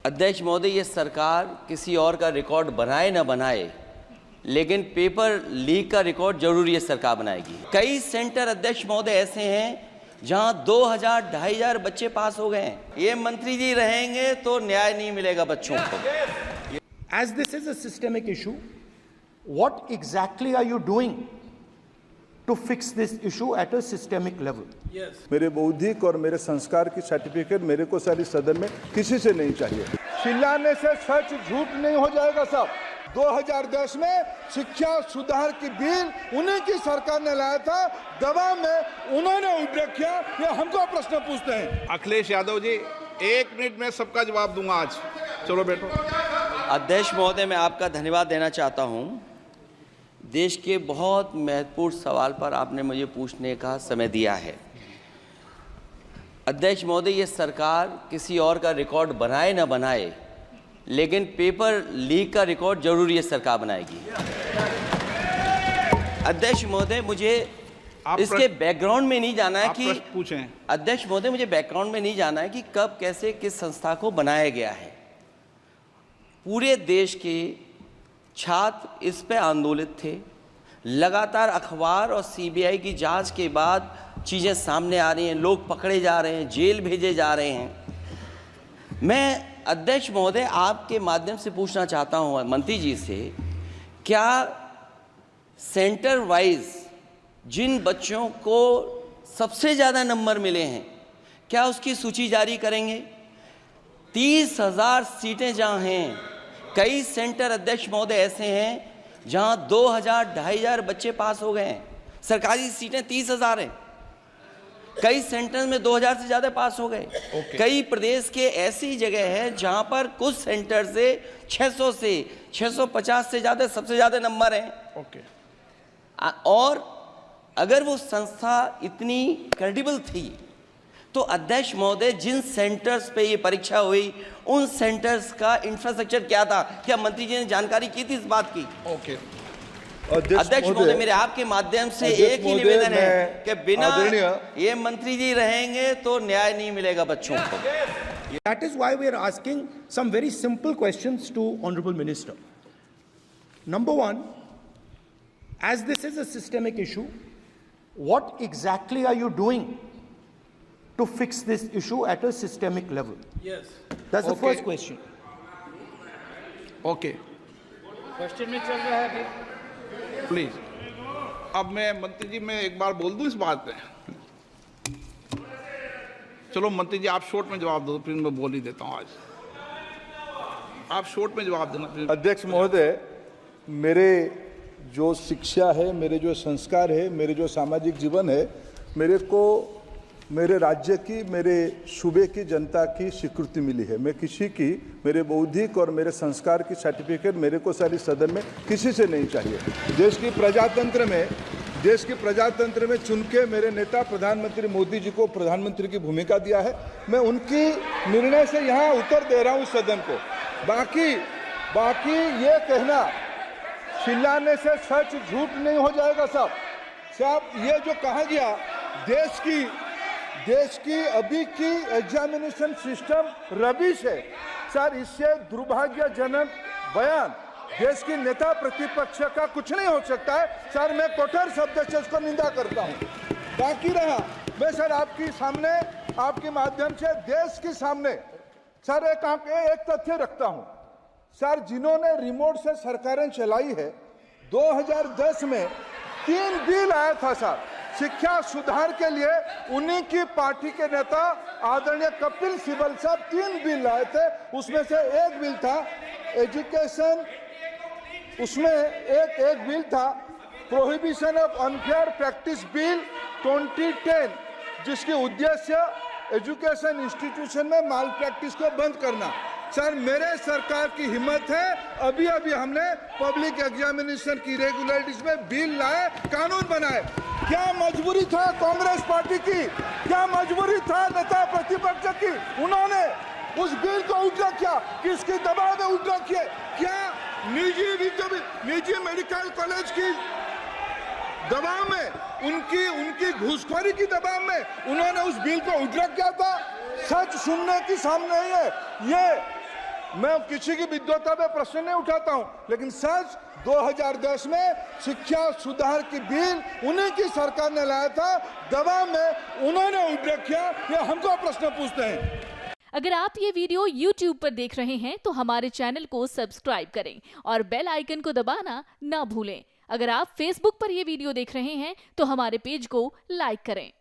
अध्यक्ष महोदय, ये सरकार किसी और का रिकॉर्ड बनाए ना बनाए, लेकिन पेपर लीक का रिकॉर्ड जरूर ये सरकार बनाएगी। कई सेंटर अध्यक्ष महोदय ऐसे हैं जहां 2000, 2500 बच्चे पास हो गए हैं। ये मंत्री जी रहेंगे तो न्याय नहीं मिलेगा बच्चों को। As this is a systemic issue, what exactly are you doing to fix this issue at a systemic level? Yes. मेरे बौद्धिक और मेरे संस्कार की सर्टिफिकेट मेरे को सारी सदन में किसी से नहीं चाहिए। चिल्लाने से सच झूठ नहीं हो जाएगा साहब। 2010 में शिक्षा सुधार की बिल उन्हीं की सरकार ने लाया था, दबाव में उन्होंने उल्टा किया। ये हमको प्रश्न पूछते हैं। अखिलेश यादव जी, 1 मिनट में सबका जवाब दूंगा आज। चलो बैठो। अध्यक्ष महोदय, मैं आपका धन्यवाद देना चाहता हूं। देश के बहुत महत्वपूर्ण सवाल पर आपने मुझे पूछने का समय दिया है। अध्यक्ष महोदय, ये सरकार किसी और का रिकॉर्ड बनाए ना बनाए, लेकिन पेपर लीक का रिकॉर्ड जरूर ये सरकार बनाएगी। अध्यक्ष महोदय, मुझे इसके बैकग्राउंड में नहीं जाना है कि पूछें। अध्यक्ष महोदय, मुझे बैकग्राउंड में नहीं जाना है कि कब, कैसे, किस संस्था को बनाया गया है। पूरे देश के छात्र इस पे आंदोलित थे। लगातार अखबार और सीबीआई की जांच के बाद चीज़ें सामने आ रही हैं, लोग पकड़े जा रहे हैं, जेल भेजे जा रहे हैं। मैं अध्यक्ष महोदय आपके माध्यम से पूछना चाहता हूं मंत्री जी से, क्या सेंटर वाइज जिन बच्चों को सबसे ज़्यादा नंबर मिले हैं, क्या उसकी सूची जारी करेंगे? 30,000 सीटें जहां हैं, कई सेंटर अध्यक्ष महोदय ऐसे हैं जहां 2000, 2500 बच्चे पास हो गए हैं। सरकारी सीटें 30,000 हैं। कई सेंटर में 2000 से ज़्यादा पास हो गए। कई प्रदेश के ऐसी जगह है जहां पर कुछ सेंटर से 600 से 650 से ज़्यादा, सबसे ज़्यादा नंबर हैं। और अगर वो संस्था इतनी क्रेडिबल थी तो अध्यक्ष महोदय, जिन सेंटर्स पे ये परीक्षा हुई उन सेंटर्स का इंफ्रास्ट्रक्चर क्या था? क्या मंत्री जी ने जानकारी की थी इस बात की? अध्यक्ष महोदय, मेरे आपके माध्यम से एक ही निवेदन है कि बिना ये मंत्री जी रहेंगे तो न्याय नहीं मिलेगा बच्चों को। That is why we are asking some very simple questions to Honorable Minister. Number one, as this is a systemic issue, what exactly are you doing to fix this issue at a systemic level? Yes. That's the first question. Okay, question में चल रहा है अभी। Please. अब मैं मंत्री जी, मैं एक बार बोल दूं इस बात पे। चलो मंत्री जी, आप शॉर्ट में जवाब दो, फिर मैं बोल ही देता हूं। आज आप शॉर्ट में जवाब देना। अध्यक्ष महोदय, मेरे जो शिक्षा है, मेरे जो संस्कार है, मेरे जो सामाजिक जीवन है, मेरे को मेरे राज्य की, मेरे सूबे की जनता की स्वीकृति मिली है। मैं किसी की, मेरे बौद्धिक और मेरे संस्कार की सर्टिफिकेट मेरे को सारी सदन में किसी से नहीं चाहिए। देश की प्रजातंत्र में चुन के मेरे नेता प्रधानमंत्री मोदी जी को प्रधानमंत्री की भूमिका दिया है। मैं उनकी निर्णय से यहाँ उत्तर दे रहा हूँ सदन को। बाकी ये कहना, चिल्लाने से सच झूठ नहीं हो जाएगा साहब। ये जो कहा गया, देश की अभी की एग्जामिनेशन सिस्टम रबिश है सर। इससे दुर्भाग्यजनक बयान देश की नेता प्रतिपक्ष का कुछ नहीं हो सकता है सर। मैं कठोर शब्द से इसको निंदा करता हूं। बाकी रहा, मैं सर आपके सामने, आपके माध्यम से देश के सामने सर एक तथ्य रखता हूं सर। जिन्होंने रिमोट से सरकारें चलाई है, 2010 में 3 बिल आया था सर शिक्षा सुधार के लिए। उन्हीं की पार्टी के नेता आदरणीय कपिल सिब्बल साहब 3 बिल लाए थे। उसमें से एक बिल था एजुकेशन, उसमें एक बिल था prohibition of unfair practice bill 2010, जिसके उद्देश्य एजुकेशन इंस्टीट्यूशन में माल प्रैक्टिस को बंद करना। सर, मेरे सरकार की हिम्मत है, अभी हमने पब्लिक एग्जामिनेशन की रेगुलरिटीज में बिल लाए, कानून बनाए। क्या मजबूरी था कांग्रेस पार्टी की? क्या मजबूरी था नेता प्रतिपक्ष की? उन्होंने उस बिल को उल्टा किया, किसके दबाव में उल्टा किया? क्या निजी मेडिकल कॉलेज की दबाव में, उनकी घूसखोरी की दबाव में उन्होंने उस बिल को उल्टा किया था? सच सुनने की सामने ही है। मैं किसी की विद्वता पे प्रश्न नहीं उठाता हूं, लेकिन सच 2010 में शिक्षा सुधार की बिल उन्हीं की सरकार ने लाया था, दबाव में उन्होंने उल्लेख किया, ये हमको प्रश्न पूछते हैं। अगर आप ये वीडियो YouTube पर देख रहे हैं तो हमारे चैनल को सब्सक्राइब करें और बेल आइकन को दबाना ना भूलें। अगर आप Facebook पर ये वीडियो देख रहे हैं तो हमारे पेज को लाइक करें।